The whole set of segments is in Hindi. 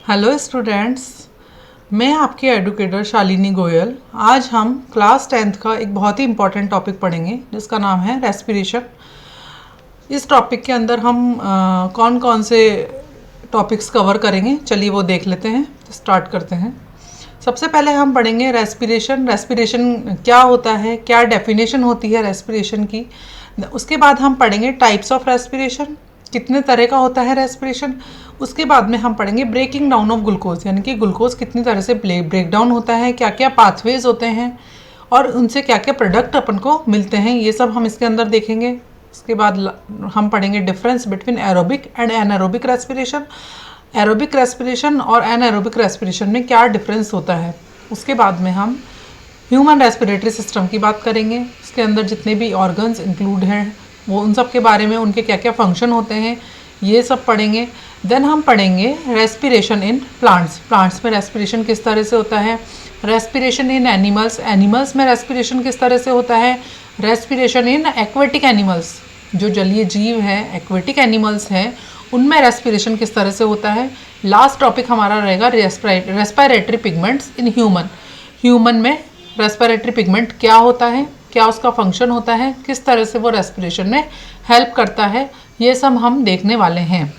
हेलो स्टूडेंट्स, मैं आपकी एडुकेटर शालिनी गोयल। आज हम क्लास 10th का एक बहुत ही इम्पॉर्टेंट टॉपिक पढ़ेंगे जिसका नाम है रेस्पिरेशन। इस टॉपिक के अंदर हम कौन कौन से टॉपिक्स कवर करेंगे, चलिए वो देख लेते हैं। तो स्टार्ट करते हैं। सबसे पहले हम पढ़ेंगे रेस्पिरेशन। रेस्पिरेशन क्या होता है, क्या डेफिनेशन होती है रेस्पिरेशन की। उसके बाद हम पढ़ेंगे टाइप्स ऑफ रेस्पिरेशन, कितने तरह का होता है रेस्पिरेशन। उसके बाद में हम पढ़ेंगे ब्रेकिंग डाउन ऑफ ग्लूकोज, यानी कि ग्लूकोज कितनी तरह से ब्रेक डाउन होता है, क्या क्या पाथवेज होते हैं और उनसे क्या क्या प्रोडक्ट अपन को मिलते हैं, ये सब हम इसके अंदर देखेंगे। उसके बाद हम पढ़ेंगे difference between aerobic and anaerobic respiration. Aerobic respiration और एनारोबिक रेस्पिरेशन में क्या डिफरेंस होता है। उसके बाद में हम ह्यूमन रेस्पिरेटरी सिस्टम की बात करेंगे। इसके अंदर जितने भी ऑर्गन्स इंक्लूड हैं वो उन सब के बारे में, उनके क्या क्या फंक्शन होते हैं, ये सब पढ़ेंगे। देन हम पढ़ेंगे रेस्पिरेशन इन प्लांट्स। प्लांट्स में रेस्पिरेशन किस तरह से होता है। रेस्पिरेशन इन एनिमल्स, एनिमल्स में रेस्पिरेशन किस तरह से होता है। रेस्पिरेशन इन एक्वेटिक एनिमल्स, जो जलीय जीव हैं, एक्वेटिक एनिमल्स हैं, उनमें रेस्पिरेशन किस तरह से होता है। लास्ट टॉपिक हमारा रहेगा respiratory pigments in human. Human में रेस्पिरेटरी पिगमेंट क्या होता है, क्या उसका फंक्शन होता है, किस तरह से वो रेस्पिरेशन में हेल्प करता है, ये सब हम देखने वाले हैं।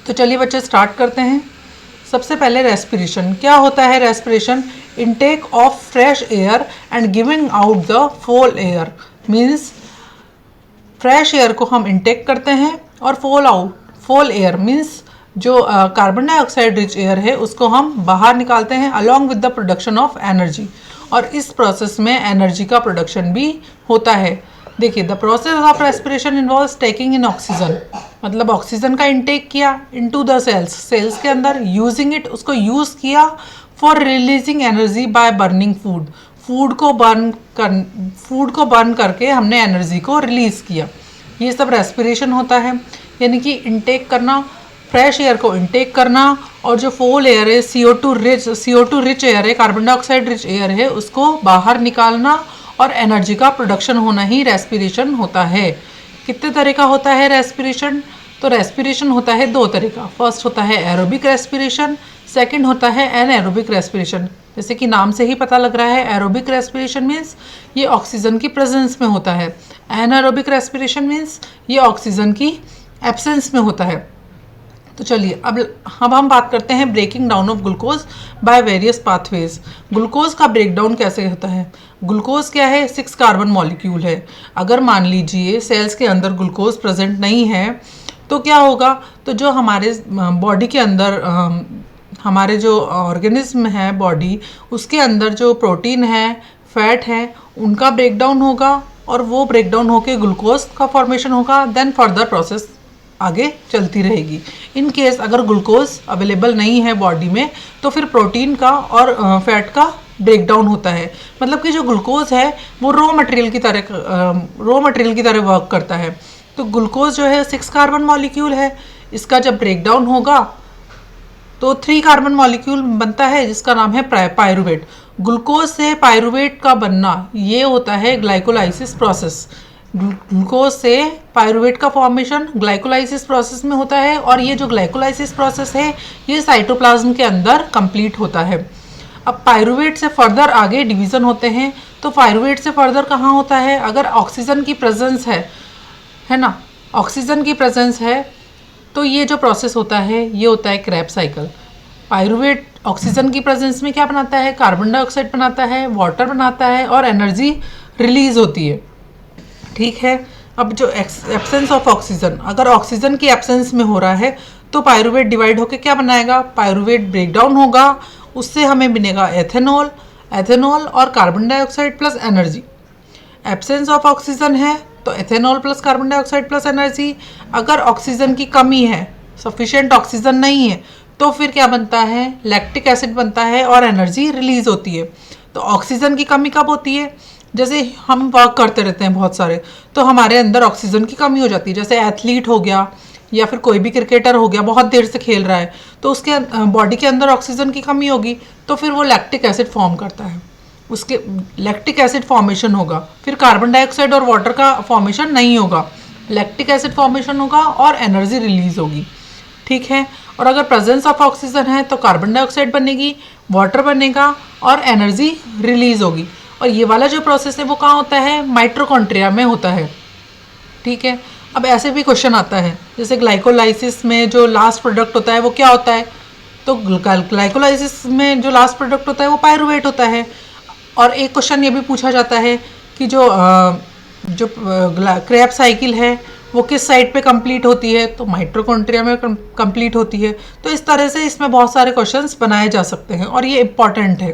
तो चलिए बच्चे स्टार्ट करते हैं। सबसे पहले रेस्पिरेशन क्या होता है। Respiration intake of fresh air and giving out the फोल एयर। मीन्स फ्रेश एयर को हम इनटेक करते हैं और फोल एयर मीन्स जो कार्बन डाइऑक्साइड रिच एयर है उसको हम बाहर निकालते हैं along with the production of energy. और इस प्रोसेस में एनर्जी का प्रोडक्शन भी होता है। देखिए, the process of respiration involves taking in oxygen, मतलब ऑक्सीजन का इनटेक किया इनटू द सेल्स, सेल्स के अंदर यूजिंग इट, उसको यूज़ किया for releasing energy by burning food. Food को बर्न करके हमने एनर्जी को रिलीज़ किया। ये सब रेस्पिरेशन होता है, यानी कि इनटेक करना, फ्रेश एयर को इनटेक करना, और जो फोल एयर है, CO2 रिच एयर है, कार्बन डाइऑक्साइड रिच एयर है, उसको बाहर निकालना और एनर्जी का प्रोडक्शन होना ही रेस्पिरेशन होता है। कितने तरह का होता है रेस्पिरेशन। तो रेस्पिरेशन होता है दो तरह का। फर्स्ट होता है एरोबिक रेस्पिरेशन, सेकंड होता है एनाएरोबिक रेस्पिरेशन। जैसे कि नाम से ही पता लग रहा है, एरोबिक रेस्पिरेशन मीन्स ये ऑक्सीजन की प्रेजेंस में होता है। एनाएरोबिक रेस्पिरेशन मीन्स ये ऑक्सीजन की एब्सेंस में होता है। तो चलिए अब हम बात करते हैं breaking down of glucose by various pathways. Glucose का ब्रेक डाउन कैसे होता है। ग्लूकोज क्या है, 6 कार्बन मॉलिक्यूल है। अगर मान लीजिए सेल्स के अंदर ग्लूकोज प्रेजेंट नहीं है तो क्या होगा, तो जो हमारे बॉडी के अंदर हमारे जो ऑर्गेनिज्म है बॉडी, उसके अंदर जो प्रोटीन है, फैट है, उनका ब्रेक डाउन होगा और वो ब्रेक डाउन होकर ग्लूकोज का फॉर्मेशन होगा। देन फर्दर प्रोसेस आगे चलती रहेगी। इन केस अगर ग्लूकोज अवेलेबल नहीं है बॉडी में तो फिर प्रोटीन का और फैट का ब्रेक डाउन होता है। मतलब कि जो ग्लूकोज है वो रॉ मटेरियल की तरह वर्क करता है। तो ग्लूकोज जो है 6 कार्बन मॉलिक्यूल है, इसका जब ब्रेक डाउन होगा तो 3 कार्बन मॉलिक्यूल बनता है जिसका नाम है पायरुवेट। ग्लूकोज से पायरुवेट का बनना ये होता है ग्लाइकोलाइसिस प्रोसेस। ग्लूकोज से पायरुवेट का फॉर्मेशन ग्लाइकोलाइसिस प्रोसेस में होता है और ये जो ग्लाइकोलाइसिस प्रोसेस है ये साइटोप्लाज्म के अंदर कंप्लीट होता है। अब पायरुवेट से फर्दर आगे डिवीज़न होते हैं। तो पायरुवेट से फर्दर कहाँ होता है, अगर ऑक्सीजन की प्रेजेंस है ना, ऑक्सीजन की प्रेजेंस है तो ये जो प्रोसेस होता है ये होता है क्रैब साइकिल। पायरुवेट ऑक्सीजन की प्रेजेंस में क्या बनाता है, कार्बन डाइऑक्साइड बनाता है, वाटर बनाता है और एनर्जी रिलीज होती है। ठीक है। अब जो एब्सेंस ऑफ ऑक्सीजन, अगर ऑक्सीजन की एब्सेंस में हो रहा है तो पायरुवेट डिवाइड होकर क्या बनाएगा, पायरुवेट ब्रेक डाउन होगा, उससे हमें बनेगा एथेनॉल और carbon dioxide plus energy. Absence of oxygen है तो ethanol plus carbon dioxide plus energy. अगर ऑक्सीजन की कमी है, सफिशिएंट ऑक्सीजन नहीं है, तो फिर क्या बनता है, लैक्टिक एसिड बनता है और एनर्जी रिलीज होती है। तो ऑक्सीजन की कमी कब होती है, जैसे हम वर्क करते रहते हैं बहुत सारे, तो हमारे अंदर ऑक्सीजन की कमी हो जाती है। जैसे एथलीट हो गया या फिर कोई भी क्रिकेटर हो गया, बहुत देर से खेल रहा है, तो उसके बॉडी के अंदर ऑक्सीजन की कमी होगी तो फिर वो लैक्टिक एसिड फॉर्म करता है, उसके लैक्टिक एसिड फॉर्मेशन होगा। फिर कार्बन डाइऑक्साइड और वाटर का फॉर्मेशन नहीं होगा, लैक्टिक एसिड फॉर्मेशन होगा और एनर्जी रिलीज होगी। ठीक है। और अगर प्रेजेंस ऑफ ऑक्सीजन है तो कार्बन डाइऑक्साइड बनेगी, वाटर बनेगा और एनर्जी रिलीज होगी। और ये वाला जो प्रोसेस है वो कहाँ होता है, माइटोकॉन्ड्रिया में होता है, ठीक है। अब ऐसे भी क्वेश्चन आता है, जैसे ग्लाइकोलाइसिस में जो लास्ट प्रोडक्ट होता है वो क्या होता है, तो ग्लाइकोलाइसिस में जो लास्ट प्रोडक्ट होता है वो पायरुवेट होता है। और एक क्वेश्चन ये भी पूछा जाता है कि जो क्रेब्स साइकिल है वो किस साइड पे कंप्लीट होती है, तो माइटोकॉन्ड्रिया में कंप्लीट होती है। तो इस तरह से इसमें बहुत सारे क्वेश्चंस बनाए जा सकते हैं और ये इम्पॉर्टेंट है,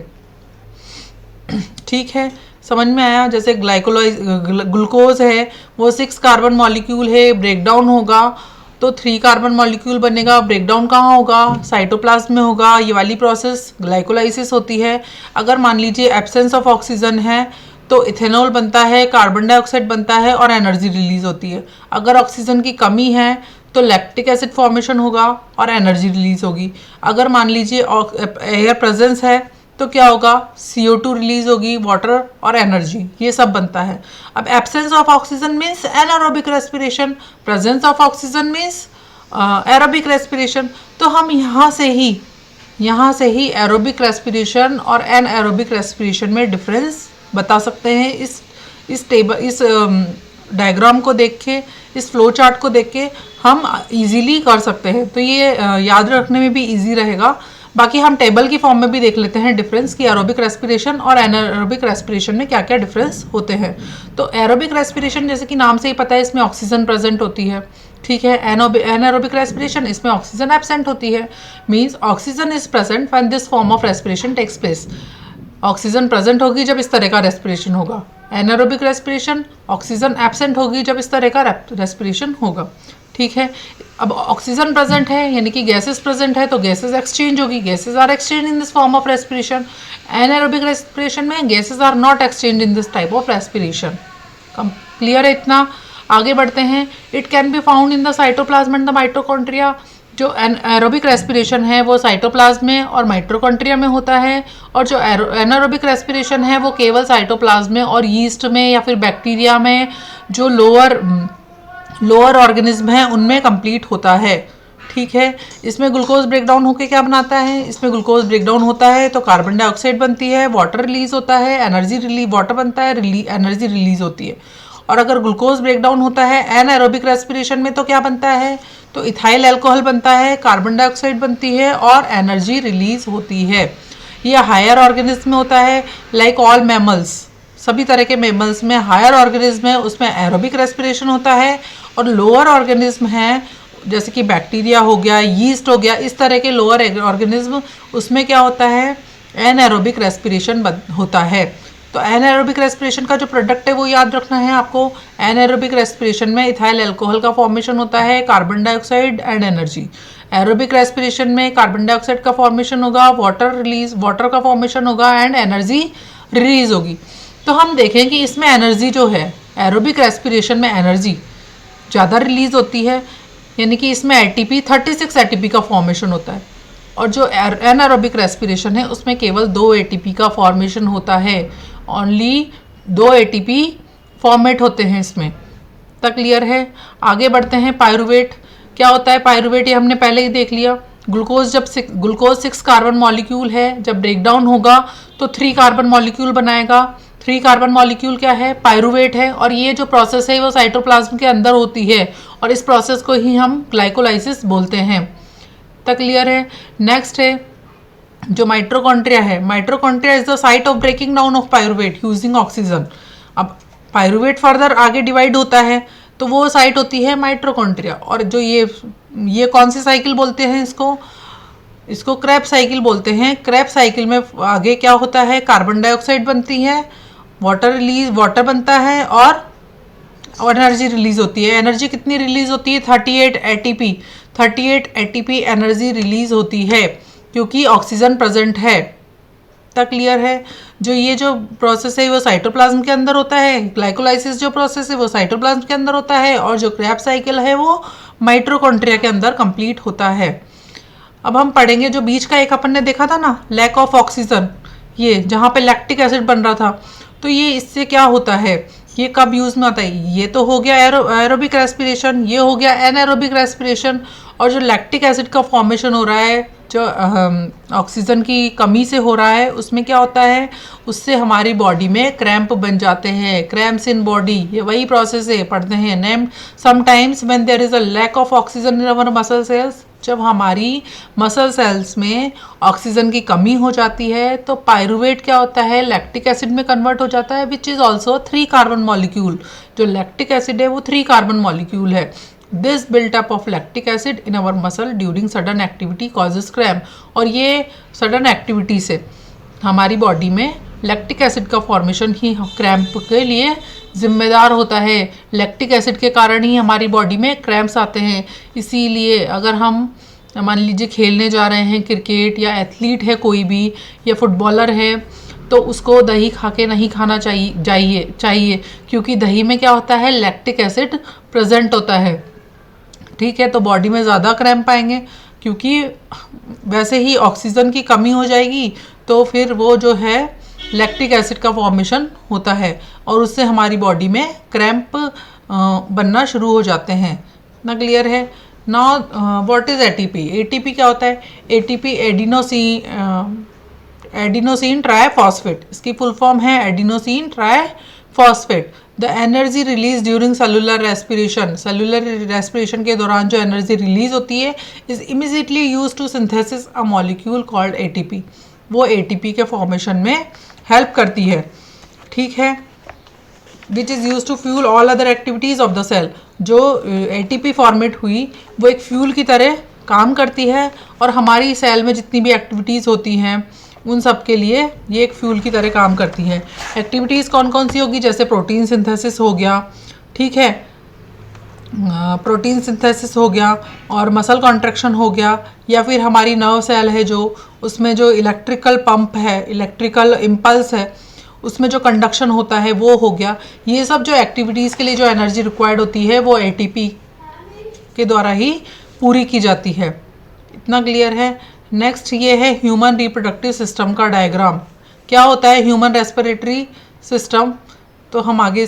ठीक है। समझ में आया। जैसे ग्लूकोज है वो 6 कार्बन मॉलिक्यूल है, ब्रेकडाउन होगा तो 3 कार्बन मॉलिक्यूल बनेगा। ब्रेकडाउन कहाँ होगा, साइटोप्लाज्म में होगा। ये वाली प्रोसेस ग्लाइकोलाइसिस होती है। अगर मान लीजिए एब्सेंस ऑफ ऑक्सीजन है तो इथेनॉल बनता है, कार्बन डाइऑक्साइड बनता है और एनर्जी रिलीज होती है। अगर ऑक्सीजन की कमी है तो लैक्टिक एसिड फॉर्मेशन होगा और एनर्जी रिलीज होगी। अगर मान लीजिए एयर प्रेजेंस है तो क्या होगा, CO2 रिलीज होगी, वाटर और एनर्जी, ये सब बनता है। अब absence of oxygen means anaerobic respiration, presence of oxygen means aerobic respiration. तो हम यहाँ से ही एरोबिक रेस्पिरेशन और एनएरोबिक रेस्पिरेशन में डिफरेंस बता सकते हैं। इस डायग्राम को देख के, इस फ्लो चार्ट को देख के हम इजीली कर सकते हैं। तो ये याद रखने में भी इजी रहेगा। बाकी हम टेबल की फॉर्म में भी देख लेते हैं डिफरेंस कि एरोबिक रेस्पिरेशन और एनारोबिक रेस्पिरेशन में क्या क्या डिफरेंस होते हैं। तो एरोबिक रेस्पिरेशन जैसे कि नाम से ही पता है, इसमें ऑक्सीजन प्रेजेंट होती है, ठीक है। एनारोबिक रेस्पिरेशन, इसमें ऑक्सीजन एब्सेंट होती है। Means oxygen is present when this form of respiration takes place. Oxygen present होगी जब इस तरह का रेस्पिरेशन होगा। एनारोबिक रेस्पिरेशन, ऑक्सीजन एब्सेंट होगी जब इस तरह का रेस्पिरेशन होगा, ठीक है। अब ऑक्सीजन प्रेजेंट है यानी कि गैसेस प्रेजेंट है तो गैसेस एक्सचेंज होगी, gases are exchange in this form of respiration. Anaerobic respiration में gases are not exchange in this type of respiration. Clear है इतना? आगे बढ़ते हैं। It can be found in the cytoplasm and the mitochondria. जो एरोबिक रेस्पिरेशन है वो साइटोप्लाज्म में और माइटोकॉन्ड्रिया में होता है, और जो एनारोबिक रेस्पिरेशन है वो केवल साइटोप्लाज्म में और यीस्ट में या फिर बैक्टीरिया में, जो लोअर ऑर्गेनिज्म है उनमें कंप्लीट होता है, ठीक है। इसमें ग्लूकोज ब्रेकडाउन होकर क्या बनाता है, इसमें ग्लूकोज ब्रेकडाउन होता है तो कार्बन डाइऑक्साइड बनती है, वाटर रिलीज होता है, वाटर बनता है, एनर्जी रिलीज होती है। और अगर ग्लूकोज ब्रेकडाउन होता है एनारोबिक रेस्पिरेशन में तो क्या बनता है, तो इथाइल अल्कोहल बनता है, कार्बन डाइऑक्साइड बनती है और एनर्जी रिलीज होती है। ये हायर ऑर्गेनिज्म में होता है, लाइक ऑल मैमल्स, सभी तरह के मैमल्स में हायर ऑर्गेनिज्म है उसमें एरोबिक रेस्पिरेशन होता है, और लोअर ऑर्गेनिज्म है जैसे कि बैक्टीरिया हो गया, यीस्ट हो गया, इस तरह के लोअर ऑर्गेनिज्म उसमें क्या होता है, एनारोबिक रेस्पिरेशन होता है। तो एनारोबिक रेस्पिरेशन का जो प्रोडक्ट है वो याद रखना है आपको। एनारोबिक रेस्पिरेशन में इथाइल अल्कोहल का फॉर्मेशन होता है, carbon dioxide and energy. Aerobic respiration में कार्बन डाइऑक्साइड का फॉर्मेशन होगा, वाटर का फॉर्मेशन होगा एंड एनर्जी रिलीज होगी। तो हम देखें कि इसमें एनर्जी जो है, एरोबिक रेस्पिरेशन में एनर्जी ज़्यादा रिलीज होती है, यानी कि इसमें ATP 36 ATP का फॉर्मेशन होता है, और जो एनारोबिक रेस्पिरेशन है उसमें केवल 2 ATP का फॉर्मेशन होता है। ओनली 2 ATP फॉर्मेट होते हैं इसमें। तक क्लियर है? आगे बढ़ते हैं। पायरुवेट क्या होता है? पायरुवेट ये हमने पहले ही देख लिया। ग्लूकोज 6 कार्बन मॉलिक्यूल है, जब ब्रेकडाउन होगा तो 3 कार्बन मॉलिक्यूल बनाएगा। 3 कार्बन मॉलिक्यूल क्या है? पायरुवेट है। और ये जो प्रोसेस है वो साइटोप्लाज्म के अंदर होती है, और इस प्रोसेस को ही हम ग्लाइकोलाइसिस बोलते हैं। तक क्लियर है? नेक्स्ट है जो माइटोकॉन्ड्रिया है। Mitochondria is the site of breaking down of pyruvate using oxygen. अब पायरुवेट फर्दर आगे डिवाइड होता है तो वो साइट होती है माइटोकॉन्ड्रिया। और जो ये कौन सी साइकिल बोलते हैं इसको क्रेब्स साइकिल बोलते हैं। क्रेब्स साइकिल में आगे क्या होता है, कार्बन डाइऑक्साइड बनती है, वाटर बनता है और एनर्जी रिलीज होती है। एनर्जी कितनी रिलीज होती है? 38 ATP एनर्जी रिलीज होती है क्योंकि ऑक्सीजन प्रेजेंट है। तक क्लियर है? जो प्रोसेस है वो साइटोप्लाज्म के अंदर होता है। ग्लाइकोलाइसिस जो प्रोसेस है वो साइटोप्लाज्म के अंदर होता है, और जो क्रेब्स साइकिल है वो माइटोकॉन्ड्रिया के अंदर कंप्लीट होता है। अब हम पढ़ेंगे जो बीच का एक अपन ने देखा था ना, लैक ऑफ ऑक्सीजन, ये जहाँ पे लैक्टिक एसिड बन रहा था, तो ये इससे क्या होता है, ये कब यूज में आता है? ये तो हो गया एरोबिक रेस्पिरेशन, ये हो गया एनारोबिक रेस्पिरेशन, और जो लैक्टिक एसिड का फॉर्मेशन हो रहा है, जो ऑक्सीजन की कमी से हो रहा है, उसमें क्या होता है, उससे हमारी बॉडी में क्रैम्प बन जाते हैं, क्रैम्प्स इन बॉडी। ये वही प्रोसेस है, पढ़ते हैं named sometimes when there is a lack of oxygen in our muscle cells. जब हमारी मसल सेल्स में ऑक्सीजन की कमी हो जाती है तो पायरुवेट क्या होता है, लैक्टिक एसिड में कन्वर्ट हो जाता है, which is also 3 carbon molecule. जो लैक्टिक एसिड है वो 3 कार्बन मॉलिक्यूल है। This built up of lactic acid in our muscle during sudden activity causes cramp. और ये सडन एक्टिविटी से हमारी बॉडी में लैक्टिक एसिड का फॉर्मेशन ही क्रैम्प के लिए जिम्मेदार होता है। लैक्टिक एसिड के कारण ही हमारी बॉडी में क्रैम्प्स आते हैं। इसीलिए अगर हम मान लीजिए खेलने जा रहे हैं क्रिकेट, या एथलीट है कोई भी, या फुटबॉलर है, तो उसको दही खा के नहीं खाना चाहिए क्योंकि दही में क्या होता है, लैक्टिक एसिड प्रेजेंट होता है। ठीक है, तो बॉडी में ज़्यादा क्रैम्प आएंगे क्योंकि वैसे ही ऑक्सीजन की कमी हो जाएगी, तो फिर वो जो है लैक्टिक एसिड का फॉर्मेशन होता है और उससे हमारी बॉडी में क्रैम्प बनना शुरू हो जाते हैं। ना क्लियर है? Now what is ATP? ATP क्या होता है? एटीपी एडिनोसिन ट्राइफॉस्फेट, इसकी फुल फॉर्म है adenosine triphosphate. The energy release during cellular respiration, cellular respiration के दौरान जो एनर्जी रिलीज होती है is immediately use to synthesis a molecule called ATP. वो एटीपी के फॉर्मेशन में हेल्प करती है। ठीक है, which is use to fuel all other activities of the cell. जो एटीपी फॉर्मेट हुई वो एक फ्यूल की तरह काम करती है और हमारी सेल में जितनी भी एक्टिविटीज़ होती हैं उन सब के लिए ये एक फ्यूल की तरह काम करती है। एक्टिविटीज़ कौन कौन सी होगी? जैसे प्रोटीन सिंथेसिस हो गया, ठीक है, प्रोटीन सिंथेसिस हो गया, और मसल कॉन्ट्रैक्शन हो गया, या फिर हमारी नर्व सेल है जो उसमें जो इलेक्ट्रिकल पंप है, इलेक्ट्रिकल इम्पल्स है, उसमें जो कंडक्शन होता है वो हो गया। ये सब जो एक्टिविटीज़ के लिए जो एनर्जी रिक्वायर्ड होती है वो एटीपी के द्वारा ही पूरी की जाती है। इतना क्लियर है? नेक्स्ट ये है ह्यूमन रिप्रोडक्टिव सिस्टम का डायग्राम। क्या होता है ह्यूमन रेस्पिरेटरी सिस्टम? तो हम आगे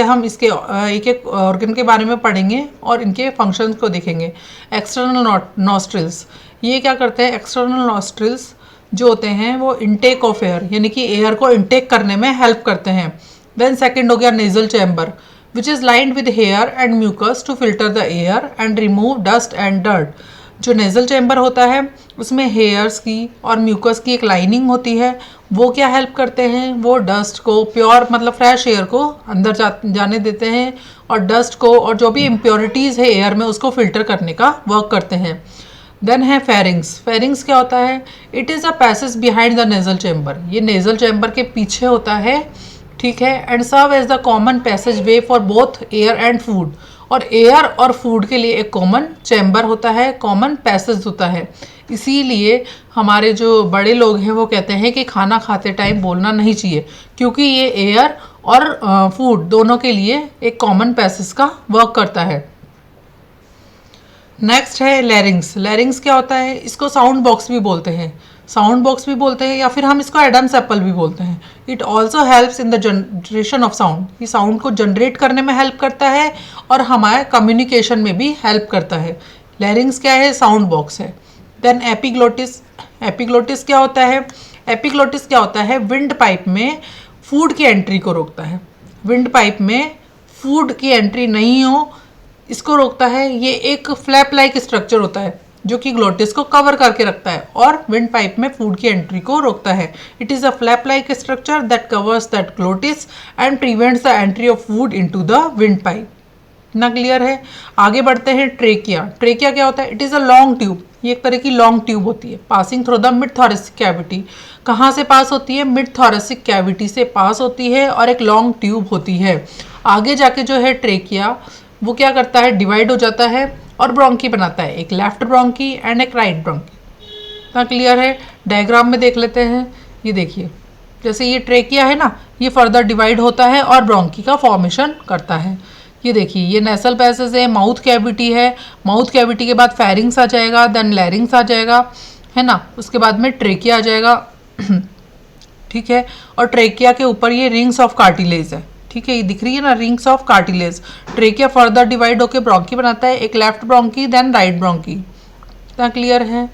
हम इसके एक एक ऑर्गन के बारे में पढ़ेंगे और इनके फंक्शंस को देखेंगे। एक्सटर्नल नॉस्ट्रिल्स, ये क्या करते हैं? एक्सटर्नल नॉस्ट्रिल्स जो होते हैं वो इनटेक ऑफ एयर, यानी कि एयर को इनटेक करने में हेल्प करते हैं। देन सेकंड हो गया nasal chamber, which is lined with hair and mucus to filter the air and remove dust and dirt. जो नेजल चैम्बर होता है उसमें हेयर्स की और म्यूकस की एक लाइनिंग होती है। वो क्या हेल्प करते हैं? वो डस्ट को, प्योर मतलब फ्रेश एयर को अंदर जाने देते हैं और डस्ट को और जो भी इम्प्योरिटीज़ है एयर में उसको फिल्टर करने का वर्क करते हैं। देन है फेरिंग्स। फेरिंग्स क्या होता है? It is a passage behind the nasal chamber, ये नेजल चैम्बर के पीछे होता है। ठीक है, and serve as the common passage way for both air and food. और एयर और फूड के लिए एक कॉमन चैम्बर होता है, कॉमन पैसेज होता है। इसीलिए हमारे जो बड़े लोग हैं वो कहते हैं कि खाना खाते टाइम बोलना नहीं चाहिए, क्योंकि ये एयर और फूड दोनों के लिए एक कॉमन पैसेज का वर्क करता है। नेक्स्ट है लैरिंग्स। लैरिंग्स क्या होता है? इसको साउंड बॉक्स भी बोलते हैं, साउंड बॉक्स भी बोलते हैं, या फिर हम इसको एडम्स एप्पल भी बोलते हैं। It also helps in the generation of sound, ये साउंड को जनरेट करने में हेल्प करता है और हमारे कम्युनिकेशन में भी हेल्प करता है। लैरिंग्स क्या है? साउंड बॉक्स है। Then epiglottis. एपिग्लोटिस क्या होता है? एपिग्लोटिस क्या होता है? विंड पाइप में फूड की एंट्री को रोकता है। विंड पाइप में फूड की एंट्री नहीं हो इसको रोकता है। ये एक फ्लैप लाइक स्ट्रक्चर होता है जो कि ग्लोटिस को कवर करके रखता है और विंड पाइप में फूड की एंट्री को रोकता है। It is a flap like structure that covers that glottis and prevents the entry of food into the wind pipe. ना क्लियर है? आगे बढ़ते हैं। ट्रेकिया। ट्रेकिया क्या होता है? It is a long tube, ये एक तरह की लॉन्ग ट्यूब होती है, passing through the mid thoracic cavity. कहाँ से पास होती है? मिड थॉरेसिक कैविटी से पास होती है और एक लॉन्ग ट्यूब होती है। आगे जाके जो है ट्रेकिया वो क्या करता है? डिवाइड हो जाता है और ब्रोंकी बनाता है, एक लेफ्ट ब्रोंकी एंड एक राइट ब्रोंकी। इतना क्लियर है? डायग्राम में देख लेते हैं। ये देखिए, जैसे ये ट्रेकिया है ना, ये फर्दर डिवाइड होता है और ब्रोंकी का फॉर्मेशन करता है। ये देखिए, ये नेसल पैसेज है, माउथ कैविटी है, माउथ कैविटी के बाद फेरिंग्स आ जाएगा, देन लैरिंग्स आ जाएगा, है ना, उसके बाद में ट्रेकिया आ जाएगा। ठीक है, और ट्रेकिया के ऊपर ये रिंग्स ऑफ कार्टिलेज है, ठीक है, ये दिख रही है ना, rings of cartilage. Trachea further divide होकर ब्रोंकी बनाता है, एक left bronchi then right bronchi. इतना क्लियर है?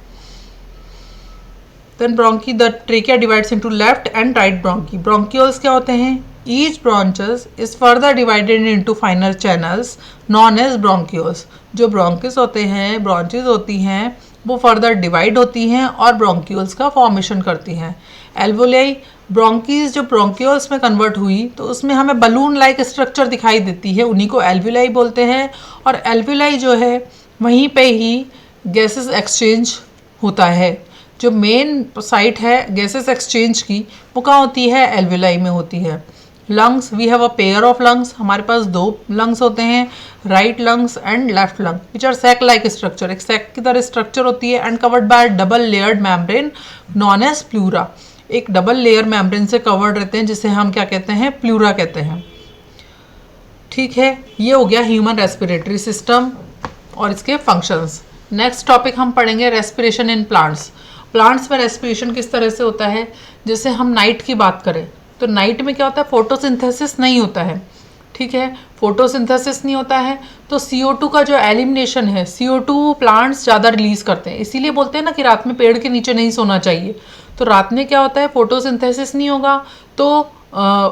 Then bronchi, the trachea divides into left and right bronchi. Bronchioles क्या होते हैं? Each branches is further divided into final channels known as bronchioles. जो ब्रोंकिस होते हैं, ब्रांचेस होती हैं, वो फर्दर डिवाइड होती हैं और ब्रोंक्यूल्स का फॉर्मेशन करती हैं। एल्वोलाई, ब्रोंकीज जो ब्रोंक्यूल्स में कन्वर्ट हुई तो उसमें हमें बलून लाइक स्ट्रक्चर दिखाई देती है, उन्हीं को एल्वुलाई बोलते हैं। और एल्वुलाई जो है वहीं पे ही गैसेस एक्सचेंज होता है। जो मेन साइट है गैसेस एक्सचेंज की वो कहाँ होती है? एल्वुलाई में होती है। Lungs, we have a pair of lungs, हमारे पास 2 लंग्स होते हैं, right lungs and left lung, which are sac like structure. एक सैक की तरह स्ट्रक्चर होती है and covered by double layered membrane known as pleura. एक डबल लेयर मेम्ब्रेन से कवर्ड रहते हैं जिसे हम क्या कहते हैं? प्लूरा कहते हैं। ठीक है, ये हो गया ह्यूमन रेस्पिरेटरी सिस्टम और इसके फंक्शंस। नेक्स्ट टॉपिक हम पढ़ेंगे रेस्पिरेशन इन प्लांट्स। प्लांट्स में रेस्पिरेशन किस तरह से होता है? जैसे हम नाइट की बात करें तो नाइट में क्या होता है? फोटोसिंथेसिस नहीं होता है। ठीक है, फोटोसिंथेसिस नहीं होता है तो CO2 का जो एलिमिनेशन है, CO2 प्लांट्स ज़्यादा रिलीज करते हैं। इसीलिए बोलते हैं ना कि रात में पेड़ के नीचे नहीं सोना चाहिए। तो रात में क्या होता है? फोटोसिंथेसिस नहीं होगा तो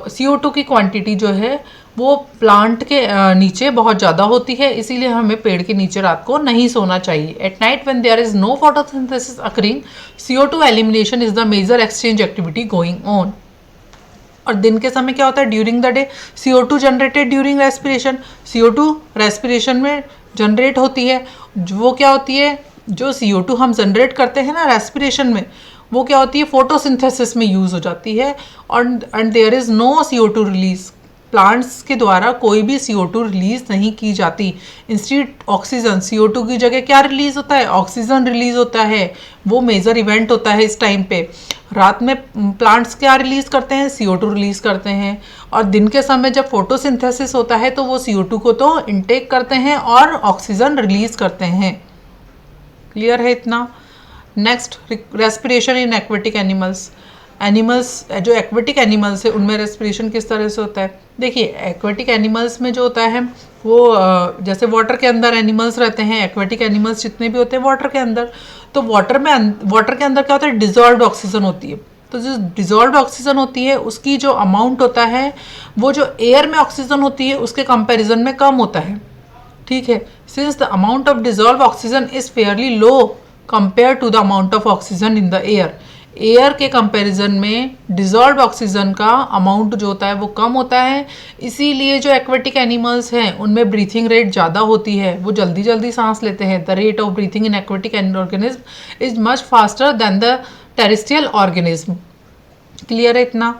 CO2 की क्वांटिटी जो है वो प्लांट के नीचे बहुत ज़्यादा होती है, इसीलिए हमें पेड़ के नीचे रात को नहीं सोना चाहिए। At night when there is no photosynthesis occurring, CO2 elimination is the major exchange activity going on. और दिन के समय क्या होता है? During the day CO2 generated during respiration. CO2 respiration में जनरेट होती है। वो क्या होती है? जो CO2 हम जनरेट करते हैं ना रेस्पिरेशन में, वो क्या होती है? फोटोसिंथेसिस में यूज़ हो जाती है। और and there is no CO2 release. Plants के द्वारा कोई भी CO2 रिलीज नहीं की जाती। इंस्टेड ऑक्सीजन, CO2 की जगह क्या रिलीज होता है? ऑक्सीजन रिलीज होता है। वो मेजर इवेंट होता है इस टाइम पे। रात में प्लांट्स क्या रिलीज करते हैं? CO2 रिलीज करते हैं। और दिन के समय जब फोटोसिंथेसिस होता है तो वो CO2 को तो इनटेक करते हैं और ऑक्सीजन रिलीज करते हैं। क्लियर है इतना? Next, respiration in aquatic animals. Animals जो एक्वेटिक एनिमल्स है उनमें रेस्पिरेशन किस तरह से होता है? देखिए, एक्वेटिक एनिमल्स में जो होता है वो जैसे वाटर के अंदर एनिमल्स रहते हैं, एक्वेटिक एनिमल्स जितने भी होते हैं वाटर के अंदर, तो वाटर के अंदर क्या होता है? डिजॉल्व्ड ऑक्सीजन होती है। तो जो डिजॉल्व्ड ऑक्सीजन होती है उसकी जो अमाउंट होता है वो जो एयर में ऑक्सीजन होती है उसके कंपेरिजन में कम होता है। ठीक है, since the amount of dissolve oxygen is fairly low compare to the amount of oxygen in the air. Air के कंपैरिजन में डिजॉल्व ऑक्सीजन का अमाउंट जो होता है वो कम होता है, इसीलिए जो एक्वेटिक एनिमल्स हैं उनमें ब्रीथिंग रेट ज़्यादा होती है, वो जल्दी जल्दी सांस लेते हैं। The rate of breathing in aquatic organism is much faster than the terrestrial organism. Clear है इतना?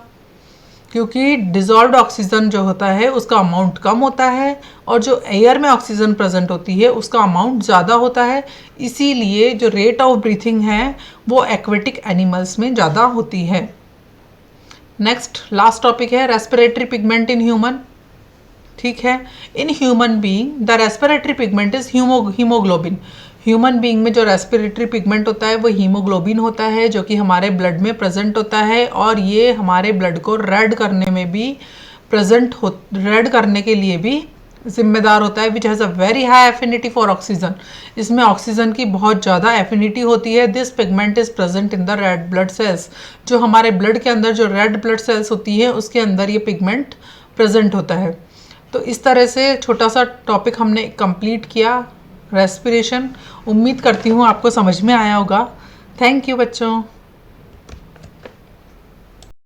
क्योंकि डिजॉल्व्ड ऑक्सीजन जो होता है उसका अमाउंट कम होता है और जो एयर में ऑक्सीजन प्रेजेंट होती है उसका अमाउंट ज़्यादा होता है, इसीलिए जो रेट ऑफ ब्रीथिंग है वो एक्वेटिक एनिमल्स में ज़्यादा होती है। नेक्स्ट लास्ट टॉपिक है रेस्पिरेटरी पिगमेंट इन ह्यूमन। ठीक है, in human being the respiratory pigment is haemoglobin. Human being में जो रेस्पिरेटरी पिगमेंट होता है वो हीमोग्लोबिन होता है, जो कि हमारे ब्लड में प्रेजेंट होता है और ये हमारे ब्लड को रेड करने में भी रेड करने के लिए भी जिम्मेदार होता है, which has a very high affinity for oxygen. इसमें ऑक्सीजन की बहुत ज़्यादा एफिनिटी होती है। This pigment is present in the red blood cells. जो हमारे ब्लड के अंदर जो रेड ब्लड सेल्स होती है उसके अंदर ये पिगमेंट प्रेजेंट होता है। तो इस तरह से छोटा सा टॉपिक हमने कंप्लीट किया रेस्पिरेशन। उम्मीद करती हूँ आपको समझ में आया होगा। थैंक यू बच्चों।